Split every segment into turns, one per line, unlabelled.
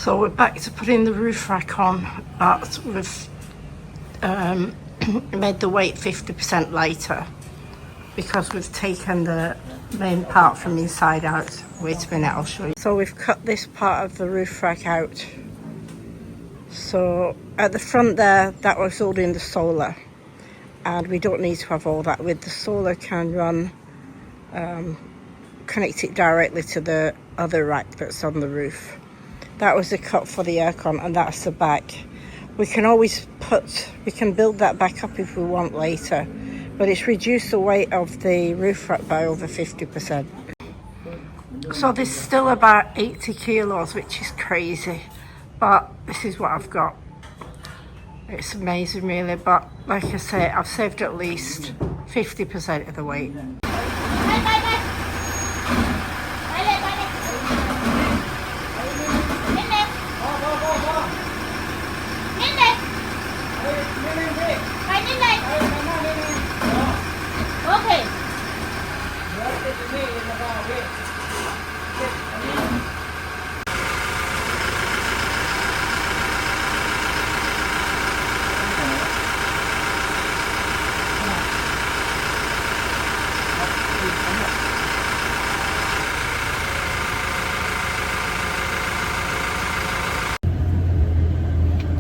So we're back to putting the roof rack on, but we've made the weight 50% lighter because we've taken the main part from inside out. Wait a minute, I'll show you. So we've cut this part of the roof rack out. So at the front there, that was holding the solar, and we don't need to have all that. With the solar can run, connect it directly to the other rack that's on the roof. That was the cut for the aircon, and that's the back. We can build that back up if we want later, but it's reduced the weight of the roof rack by over 50%. So there's still about 80 kilos, which is crazy, but this is what I've got. It's amazing really, but like I say, I've saved at least 50% of the weight.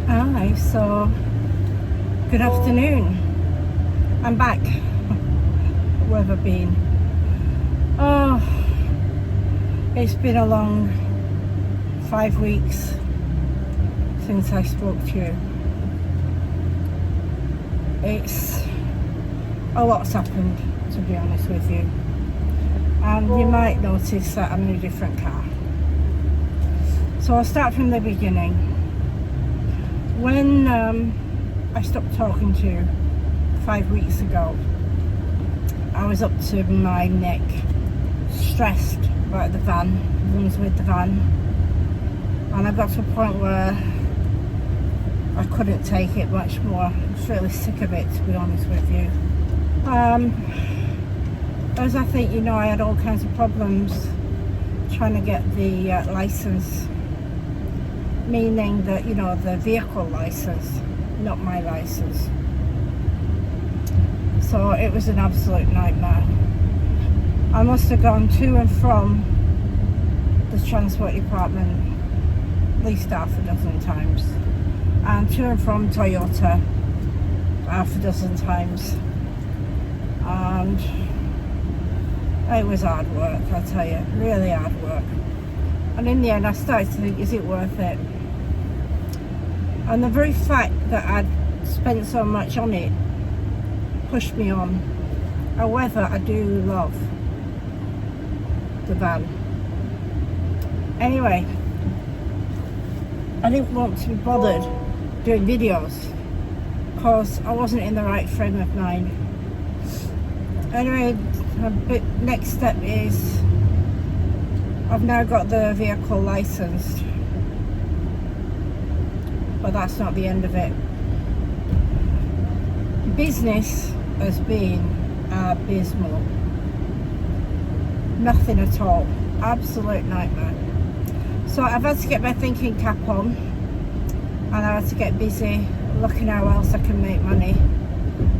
Hi, so good afternoon. I'm back. Where have I been? Oh, it's been a long 5 weeks since I spoke to you. It's a lot's happened, to be honest with you, and you might notice that I'm in a different car. So I'll start from the beginning. When I stopped talking to you 5 weeks ago, I was up to my neck, stressed about the van, ones with the van, and I got to a point where I couldn't take it much more. I was really sick of it, to be honest with you. As I think you know, I had all kinds of problems trying to get the license, meaning that, you know, the vehicle license, not my license. So it was an absolute nightmare. I must have gone to and from the transport department at least half a dozen times, and to and from Toyota half a dozen times, and it was hard work, I tell you, really hard work. And in the end I started to think, is it worth it? And the very fact that I'd spent so much on it pushed me on. However, I do love the van. Anyway, I didn't want to be bothered doing videos because I wasn't in the right frame of mind. Anyway, next step is I've now got the vehicle licensed, but that's not the end of it. Business has been abysmal. Nothing at all. Absolute nightmare. So I've had to get my thinking cap on, and I had to get busy looking how else I can make money.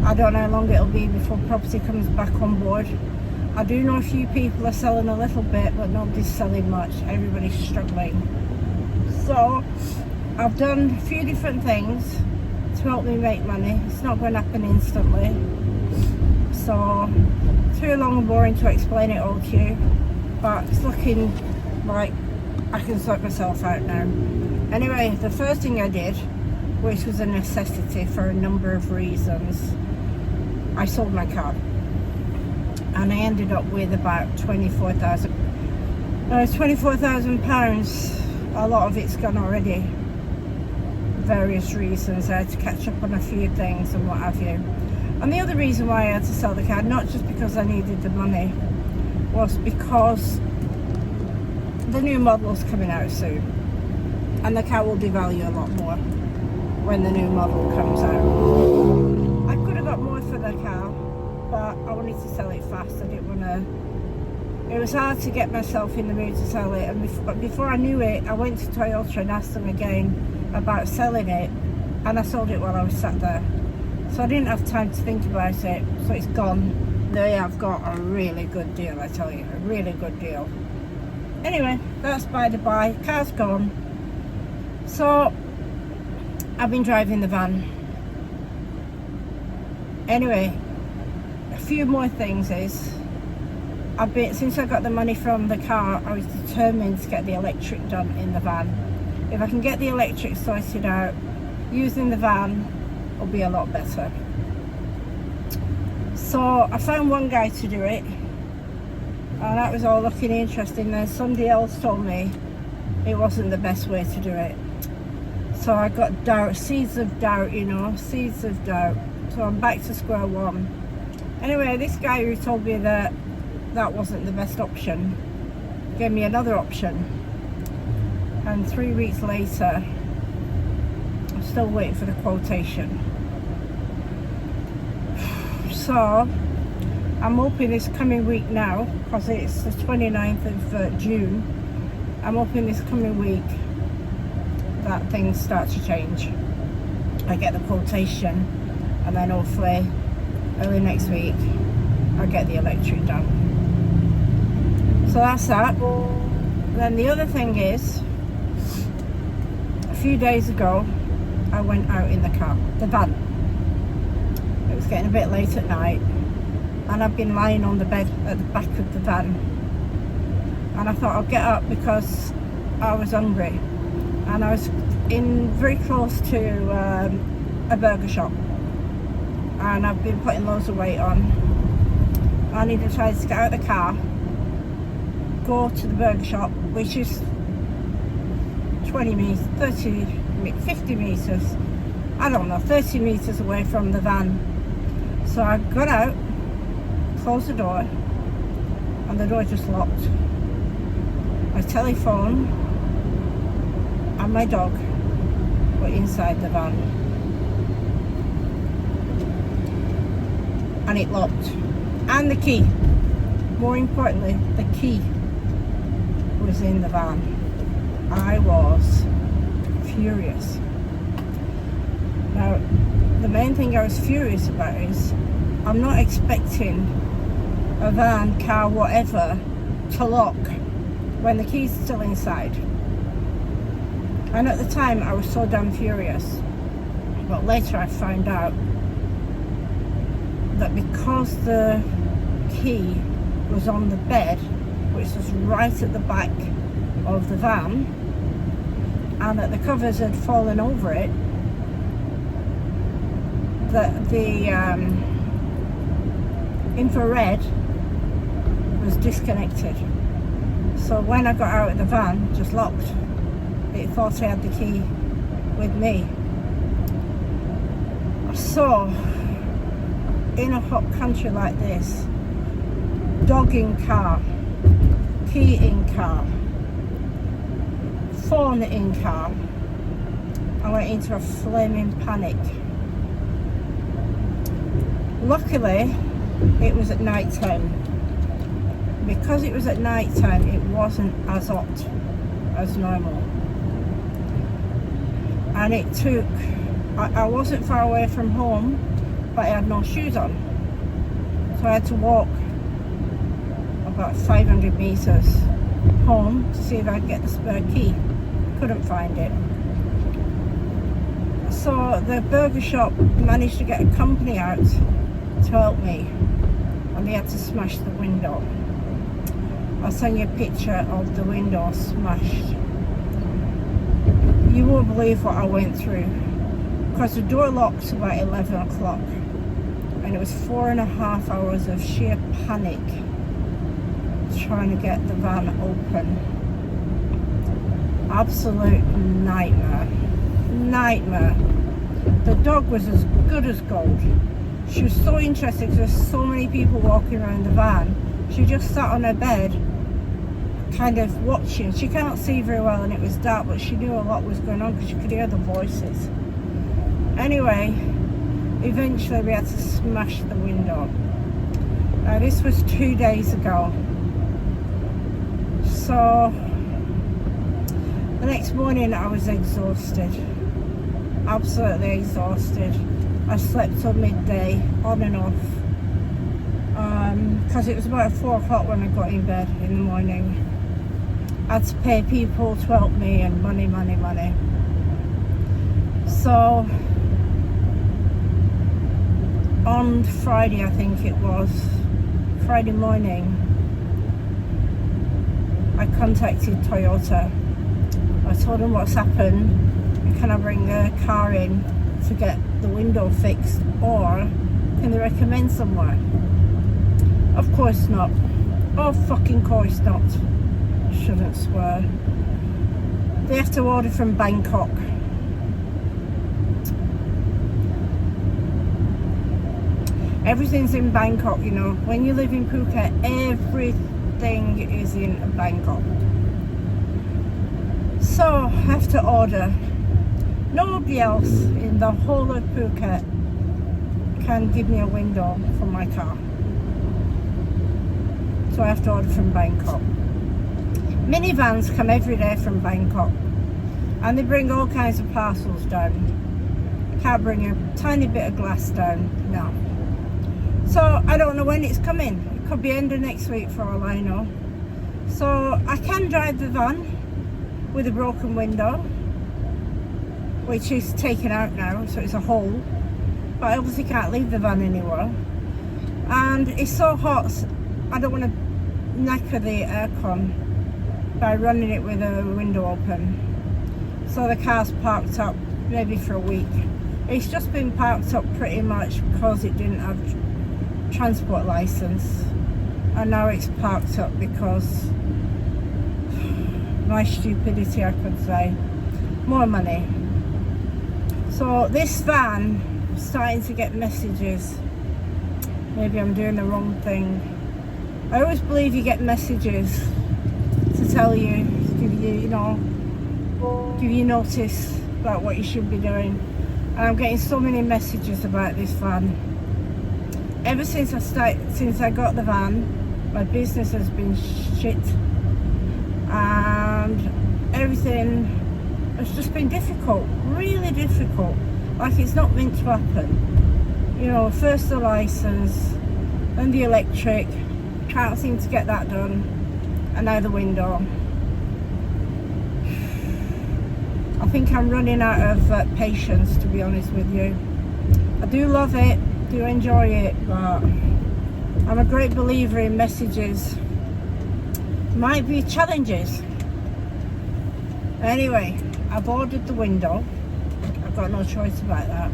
I don't know how long it'll be before property comes back on board. I do know a few people are selling a little bit, but nobody's selling much. Everybody's struggling. So I've done a few different things to help me make money. It's not going to happen instantly. So too long and boring to explain it all to you, but it's looking like I can sort myself out now. Anyway, the first thing I did, which was a necessity for a number of reasons, I sold my car, and I ended up with about £24,000. A lot of it's gone already. Various reasons. I had to catch up on a few things and what have you. And the other reason why I had to sell the car, not just because I needed the money, was because the new model's coming out soon, and the car will devalue a lot more when the new model comes out. I could have got more for the car, but I wanted to sell it fast. I didn't want to It was hard to get myself in the mood to sell it, and before I knew it, I went to Toyota and asked them again about selling it, and I sold it while I was sat there. So I didn't have time to think about it, so it's gone. They have got a really good deal, I tell you, a really good deal. Anyway, that's by the by, car's gone. So I've been driving the van. Anyway, a few more things is, since I got the money from the car, I was determined to get the electric done in the van. If I can get the electric sorted out, using the van will be a lot better. So I found one guy to do it, and that was all looking interesting. Then somebody else told me it wasn't the best way to do it. So I got doubt, seeds of doubt, seeds of doubt. So I'm back to square one. Anyway, this guy who told me that wasn't the best option gave me another option, and 3 weeks later I'm still waiting for the quotation. So I'm hoping this coming week now, because it's the 29th of June, I'm hoping this coming week that things start to change. I get the quotation, and then hopefully early next week I'll get the electric done. So that's that. Then the other thing is, a few days ago I went out in the van. It was getting a bit late at night, and I've been lying on the bed at the back of the van, and I thought I'll get up because I was hungry, and I was very close to a burger shop, and I've been putting loads of weight on, and I decided to get out of the car, go to the burger shop, which is 20 meters, 30, 50 meters, I don't know, 30 meters away from the van. So I got out, closed the door, and the door just locked. My telephone and my dog were inside the van, and it locked. And the key, more importantly, the key was in the van. I was furious. Now, the main thing I was furious about is I'm not expecting a van, car, whatever to lock when the key's still inside. And at the time I was so damn furious, but later I found out that because the key was on the bed, which was right at the back of the van, and that the covers had fallen over it, that the infrared was disconnected. So when I got out of the van, just locked, it thought I had the key with me. So in a hot country like this, dog in car, key in car, phone in car, I went into a flaming panic. Luckily it was at night time. Because it was at night time, it wasn't as hot as normal, and it took, I wasn't far away from home, but I had no shoes on, so I had to walk about 500 meters home to see if I'd get the spare key. Couldn't find it. So the burger shop managed to get a company out to help me, and they had to smash the window. I'll send you a picture of the window smashed. You won't believe what I went through, because the door locked about 11 o'clock, and it was 4.5 hours of sheer panic trying to get the van open. Absolute nightmare. The dog was as good as gold. She was so interested because there's so many people walking around the van. She just sat on her bed, kind of watching. She can't see very well and it was dark, but she knew a lot was going on because she could hear the voices. Anyway, eventually we had to smash the window. Now this was 2 days ago. So the next morning I was exhausted, absolutely exhausted. I slept till midday, on and off, because it was about 4 o'clock when I got in bed in the morning. I had to pay people to help me, and money. So on Friday, I think it was, Friday morning, I contacted Toyota. I told them what's happened, and can I bring a car in to get the window fixed, or can they recommend somewhere? Of course not. Oh, fucking course not. Shouldn't swear. They have to order from Bangkok. Everything's in Bangkok, you know. When you live in Phuket, everything is in Bangkok. So I have to order. Nobody else in the whole of Phuket can give me a window for my car. So I have to order from Bangkok. Minivans come every day from Bangkok, and they bring all kinds of parcels down. Can't bring a tiny bit of glass down, no. So I don't know when it's coming. It could be end of next week for all I know. So I can drive the van with a broken window, which is taken out now, so it's a hole. But I obviously can't leave the van anywhere. And it's so hot, I don't want to knacker the aircon by running it with a window open. So the car's parked up maybe for a week. It's just been parked up pretty much because it didn't have transport license, and now it's parked up because my stupidity, I could say. More money. So this van, I'm starting to get messages. Maybe I'm doing the wrong thing. I always believe you get messages to tell you, give you notice about what you should be doing. And I'm getting so many messages about this van. Ever since I got the van, my business has been shit, and everything has just been difficult, really difficult. Like it's not meant to happen. You know, first the license, then the electric, can't seem to get that done, and now the window. I think I'm running out of patience, to be honest with you. I do love it, do enjoy it, but I'm a great believer in messages. Might be challenges. Anyway, I've ordered the window. I've got no choice about that.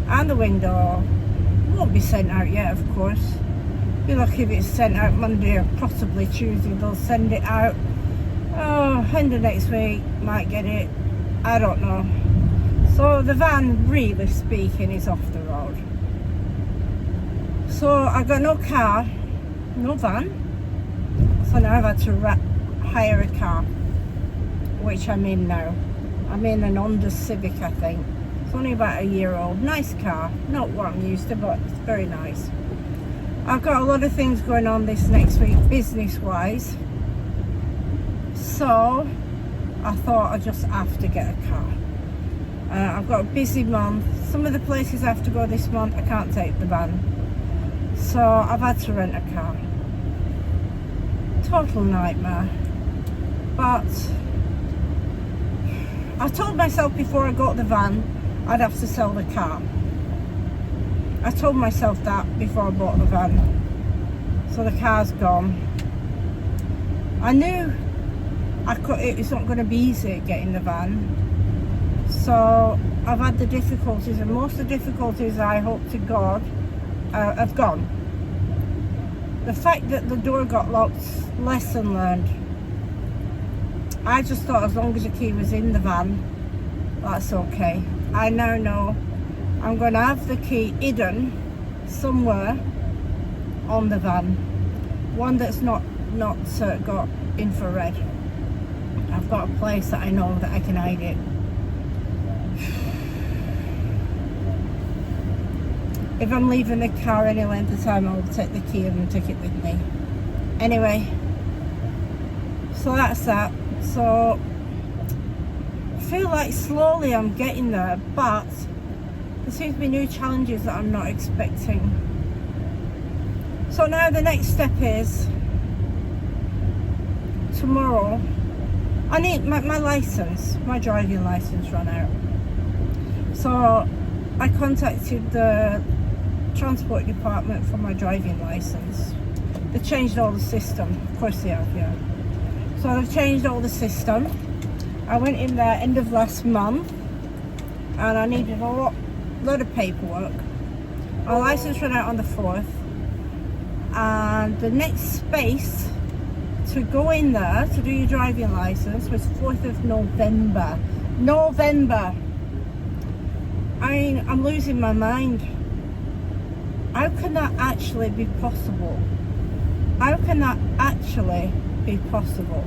And the window won't be sent out yet, of course. Be lucky if it's sent out Monday or possibly Tuesday. They'll send it out. Oh, end of next week, might get it. I don't know. So the van, really speaking, is off the road. So I got no car, no van. So now I've had to hire a car, which I'm in now. I'm in an Honda Civic, I think. It's only about a year old. Nice car. Not what I'm used to, but it's very nice. I've got a lot of things going on this next week, business-wise. So I thought I just have to get a car. I've got a busy month. Some of the places I have to go this month, I can't take the van. So I've had to rent a car. Total nightmare. But I told myself before I got the van, I'd have to sell the car. I told myself that before I bought the van. So the car's gone. I knew it's not going to be easy getting the van. So I've had the difficulties, and most of the difficulties, I hope to God, have gone. The fact that the door got locked, lesson learned. I just thought as long as the key was in the van, that's okay. I now know I'm going to have the key hidden somewhere on the van. One that's not got infrared. I've got a place that I know that I can hide it. If I'm leaving the car any length of time, I'll take the key and take it with me. Anyway, So that's that. So I feel like slowly I'm getting there, but there seems to be new challenges that I'm not expecting. So now the next step is tomorrow. I need my license, my driving license ran out. So I contacted the transport department for my driving license. They changed all the system. Of course they have, yeah. So they've changed all the system. I went in there end of last month and I needed a lot of paperwork. My license ran out on the 4th, and the next space to go in there to do your driving license was 4th of November. I'm losing my mind. How can that actually be possible? How can that actually be possible?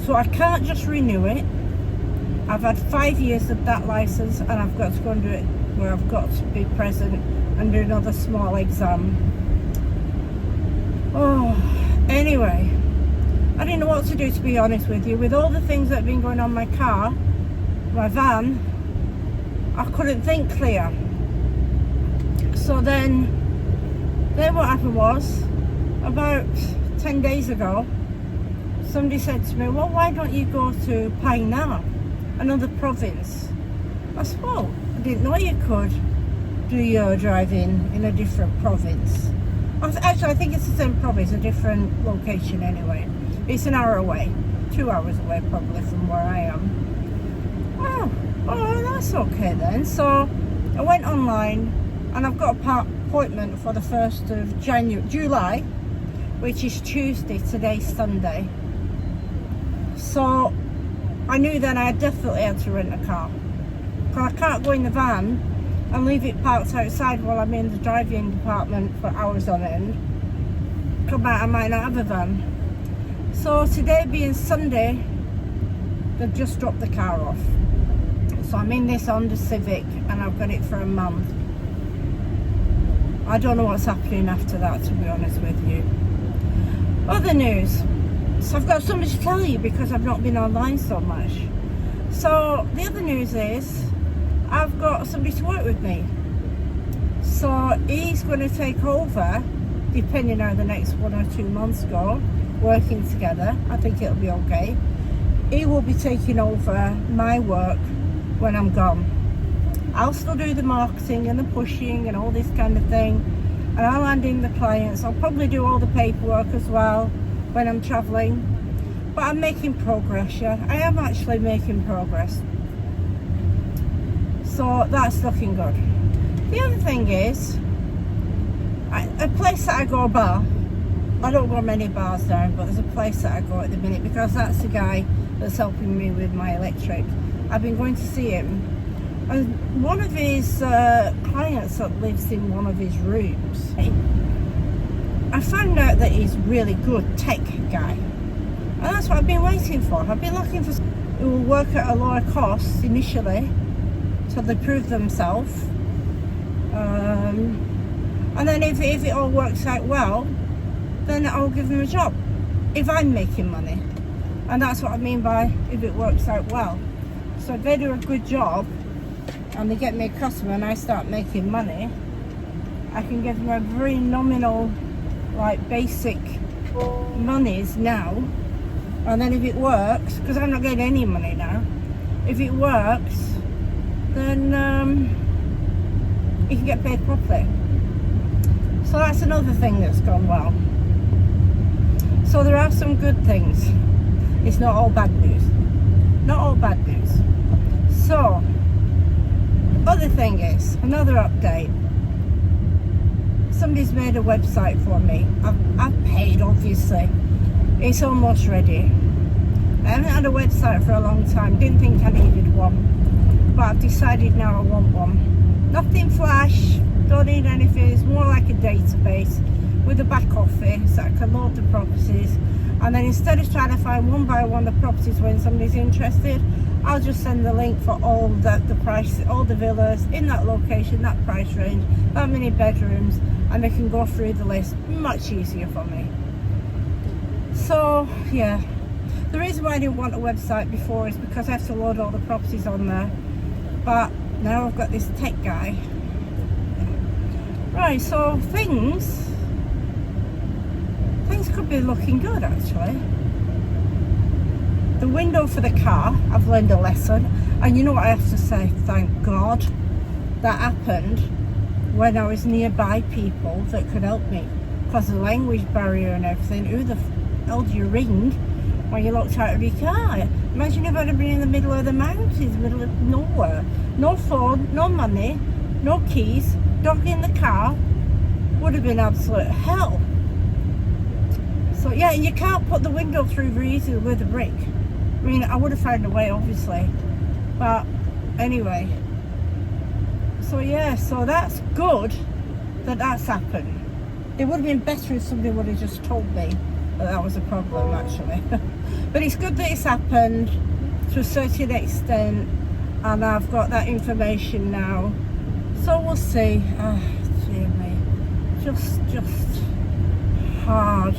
So I can't just renew it. I've had 5 years of that license, and I've got to go and do it where I've got to be present and do another small exam. Oh, anyway, I didn't know what to do, to be honest with you. With all the things that have been going on in my car, my van, I couldn't think clear. So then what happened was, about 10 days ago, somebody said to me, well, why don't you go to Painar, another province? I said, well, I didn't know you could do your driving in a different province. Actually, I think it's the same province, a different location anyway. It's an hour away, 2 hours away probably from where I am. Oh, that's okay then. So I went online, and I've got an appointment for the 1st of July, which is Tuesday. Today's Sunday. So I knew then I definitely had to rent a car, because I can't go in the van and leave it parked outside while I'm in the driving department for hours on end. Come back, I might not have a van. So today being Sunday, they've just dropped the car off. So I'm in this Honda Civic, and I've got it for a month. I don't know what's happening after that, to be honest with you. Other news. So I've got something to tell you because I've not been online so much. So the other news is I've got somebody to work with me. So he's going to take over, depending on how the next 1 or 2 months go, working together. I think it'll be okay. He will be taking over my work when I'm gone. I'll still do the marketing and the pushing and all this kind of thing, and I'll hand in the clients. I'll probably do all the paperwork as well when I'm traveling, but I'm making progress. Yeah, I am actually making progress, so that's looking good. The other thing is, a place that I go bar, I don't go many bars now, but there's a place that I go at the minute because that's the guy that's helping me with my electric. I've been going to see him, and one of his clients that lives in one of his rooms, I found out that he's really good tech guy, and that's what I've been waiting for. I've been looking for someone who will work at a lower cost initially till they prove themselves, and then if it all works out well, then I'll give them a job if I'm making money. And that's what I mean by if it works out well. So if they do a good job and they get me a customer and I start making money, I can give them a very nominal, like basic monies now, and then if it works, because I'm not getting any money now, if it works, then you can get paid properly. So that's another thing that's gone well. So there are some good things. It's not all bad news. Not all bad news. So, other thing is, another update. Somebody's made a website for me. I've paid, obviously. It's almost ready. I haven't had a website for a long time. Didn't think I needed one. But I've decided now I want one. Nothing flash. Don't need anything. It's more like a database with a back office that I can load the properties. And then instead of trying to find one by one the properties when somebody's interested, I'll just send the link for all the price, all the villas in that location, that price range, that many bedrooms, and they can go through the list much easier for me. So yeah, The reason why I didn't want a website before is because I have to load all the properties on there. But now I've got this tech guy. Right, so things could be looking good actually. The window for the car, I've learned a lesson. And you know what I have to say? Thank God that happened when I was nearby people that could help me. Because of the language barrier and everything, who the hell do you ring when you locked out of your car? Imagine if I'd have been in the middle of the mountains, middle of nowhere. No phone, no money, no keys, dog in the car. Would have been absolute hell. So yeah, you can't put the window through very easily with a brick. I mean, I would have found a way, obviously. But anyway. So yeah, so that's good that that's happened. It would have been better if somebody would have just told me that was a problem, actually. But it's good that it's happened to a certain extent, and I've got that information now. So we'll see. Ah, dear me. Just hard.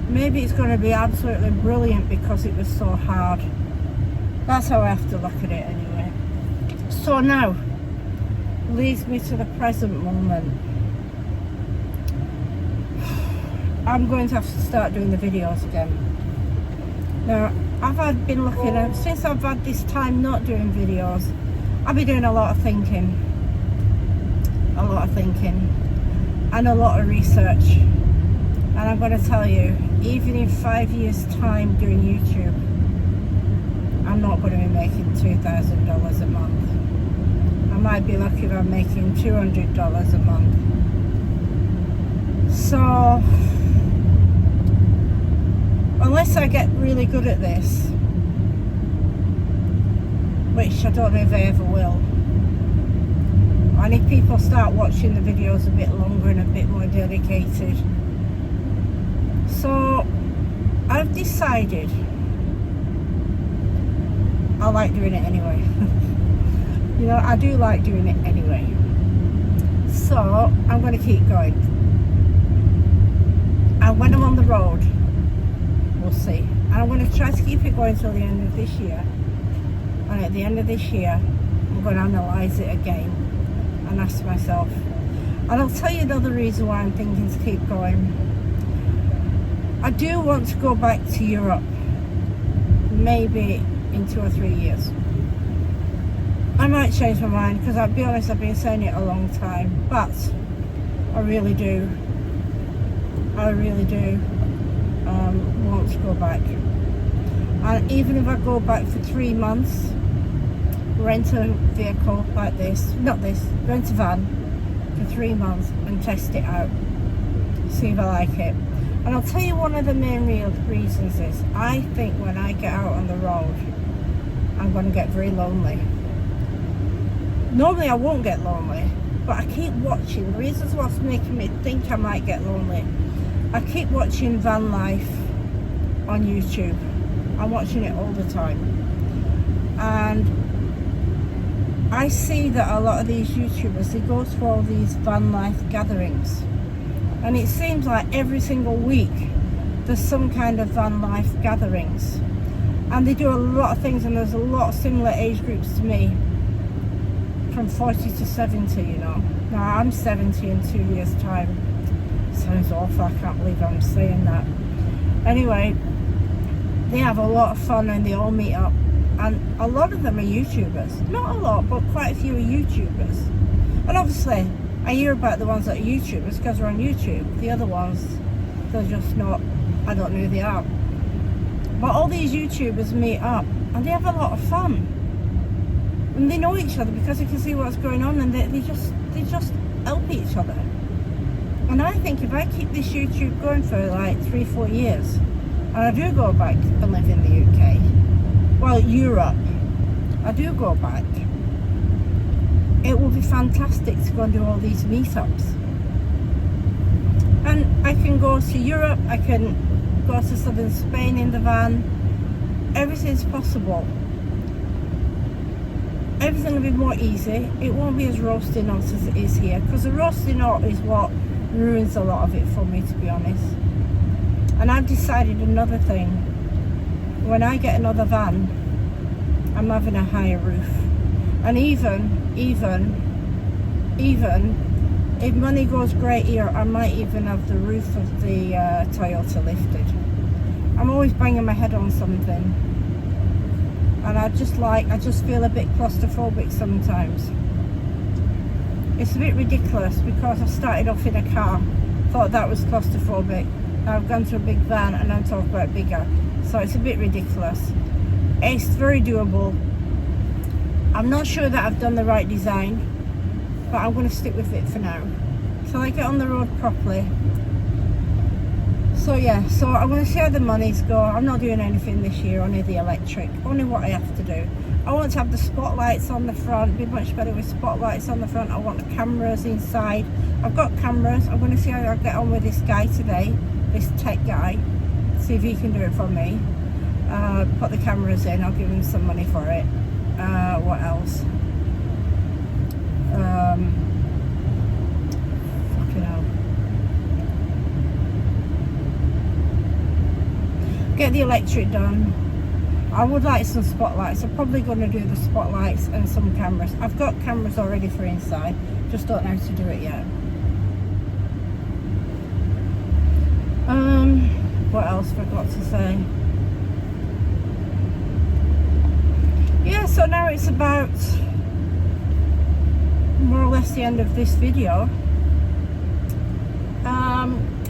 Maybe it's going to be absolutely brilliant because it was so hard. That's how I have to look at it anyway. So now, leads me to the present moment. I'm going to have to start doing the videos again. Now, been looking at, since I've had this time not doing videos, I've been doing a lot of thinking. And a lot of research. And I'm going to tell you, even in 5 years' time doing YouTube, I'm not going to be making $2,000 a month. I might be lucky if I'm making $200 a month. So, unless I get really good at this, which I don't know if I ever will, and if people start watching the videos a bit longer and a bit more dedicated. So I've decided I like doing it anyway. You know, I do like doing it anyway. So I'm going to keep going. And when I'm on the road, we'll see. And I'm going to try to keep it going till the end of this year. And at the end of this year, I'm going to analyse it again and ask myself. And I'll tell you another reason why I'm thinking to keep going. I do want to go back to Europe, maybe in 2 or 3 years. I might change my mind because I'll be honest, I've been saying it a long time, but I really do want to go back. And even if I go back for 3 months, rent a vehicle like this, rent a van for 3 months and test it out, see if I like it. And I'll tell you one of the main real reasons is, I think when I get out on the road, I'm going to get very lonely. Normally I won't get lonely, but I keep watching. The reasons what's making me think I might get lonely, I keep watching van life on YouTube. I'm watching it all the time. And I see that a lot of these YouTubers, they go to all these van life gatherings. And it seems like every single week there's some kind of van life gatherings. And they do a lot of things, and there's a lot of similar age groups to me, from 40 to 70, you know. Now I'm 70 in 2 years' time. Sounds awful, I can't believe I'm saying that. Anyway, they have a lot of fun and they all meet up. And a lot of them are YouTubers. Not a lot, but quite a few are YouTubers. And obviously, I hear about the ones that are YouTubers because they're on YouTube. The other ones, they're just not, I don't know who they are. But all these YouTubers meet up and they have a lot of fun. And they know each other because they can see what's going on, and they just help each other. And I think if I keep this YouTube going for like 3-4 years, and I do go back and live in the UK, well, Europe, I do go back, it will be fantastic to go and do all these meetups. And I can go to Europe, I can go to southern Spain in the van. Everything's possible. Everything will be more easy. It won't be as roasting hot as it is here, because the roasting hot is what ruins a lot of it for me, to be honest. And I've decided another thing. when I get another van, I'm having a higher roof. And even if money goes great here, I might even have the roof of the Toyota lifted. I'm always banging my head on something, and I just feel a bit claustrophobic sometimes. It's a bit ridiculous because I started off in a car, thought that was claustrophobic. Now I've gone to a big van and I'm talking about bigger, so it's a bit ridiculous. It's very doable. I'm not sure that I've done the right design, but I'm going to stick with it for now. So I get on the road properly. So yeah, so I want to see how the monies go. I'm not doing anything this year, only the electric, only what I have to do. I want to have the spotlights on the front, be much better with spotlights on the front. I want the cameras inside. I've got cameras. I'm going to see how I get on with this guy today, this tech guy, see if he can do it for me. Put the cameras in, I'll give him some money for it. What else? Fucking hell. Get the electric done. I would like some spotlights. I'm probably going to do the spotlights and some cameras. I've got cameras already for inside, just don't know how to do it yet. What else forgot to say? Yeah, so now it's about more or less the end of this video.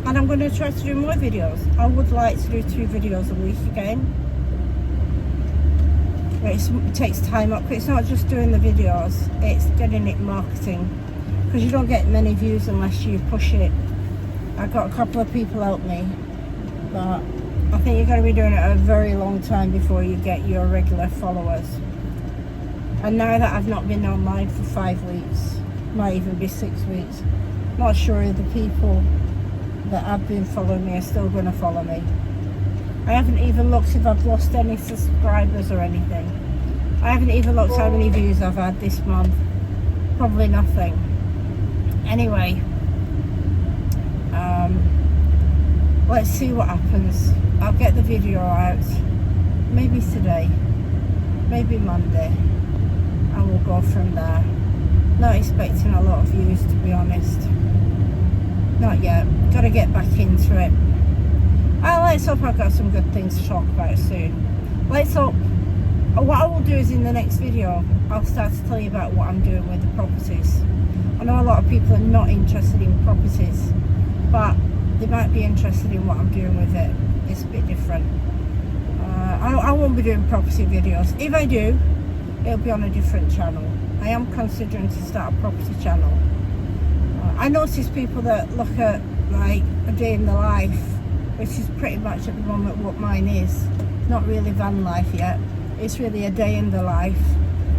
And I'm going to try to do more videos. I would like to do 2 videos a week again. It takes time up. It's not just doing the videos, it's getting it marketing, because you don't get many views unless you push it. I got a couple of people help me, but I think you're going to be doing it a very long time before you get your regular followers. And now that I've not been online for 5 weeks, might even be 6 weeks, not sure if the people that have been following me are still going to follow me. I haven't even looked if I've lost any subscribers or anything. I haven't even looked how many views I've had this month. Probably nothing. Anyway, let's see what happens. I'll get the video out, maybe today, maybe Monday, and we'll go from there. Not expecting a lot of views, to be honest. Not yet. Got to get back into it. Let's hope I've got some good things to talk about soon. Let's hope. What I will do is in the next video, I'll start to tell you about what I'm doing with the properties. I know a lot of people are not interested in properties, but they might be interested in what I'm doing with it. It's a bit different. I won't be doing property videos. If I do, it'll be on a different channel. I am considering to start a property channel. I notice people that look at like a day in the life, which is pretty much at the moment what mine is. Not really van life yet. It's really a day in the life.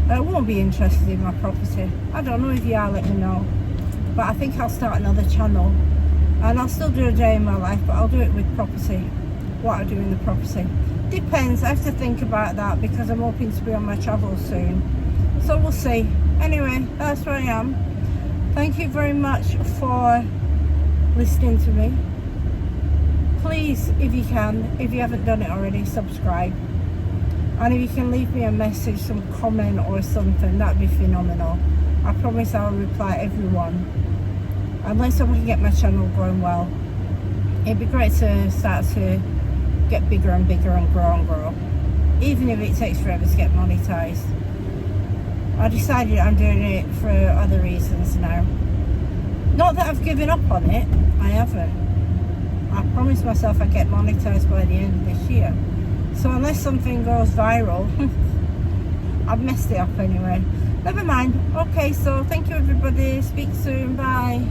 I won't be interested in my property. I don't know if you are, let me know. But I think I'll start another channel. And I'll still do a day in my life, but I'll do it with property. What I do in the property. Depends, I have to think about that because I'm hoping to be on my travels soon. So we'll see. Anyway, that's where I am. Thank you very much for listening to me. Please, if you can, if you haven't done it already, subscribe. And if you can leave me a message, some comment or something, that'd be phenomenal. I promise I'll reply to everyone. And let's hope I can get my channel going well. It'd be great to start to get bigger and bigger and grow. Even if it takes forever to get monetized. I decided I'm doing it for other reasons now. Not that I've given up on it, I haven't. I promised myself I'd get monetized by the end of this year. So unless something goes viral, I've messed it up anyway. Never mind. Okay, so thank you everybody. Speak soon. Bye.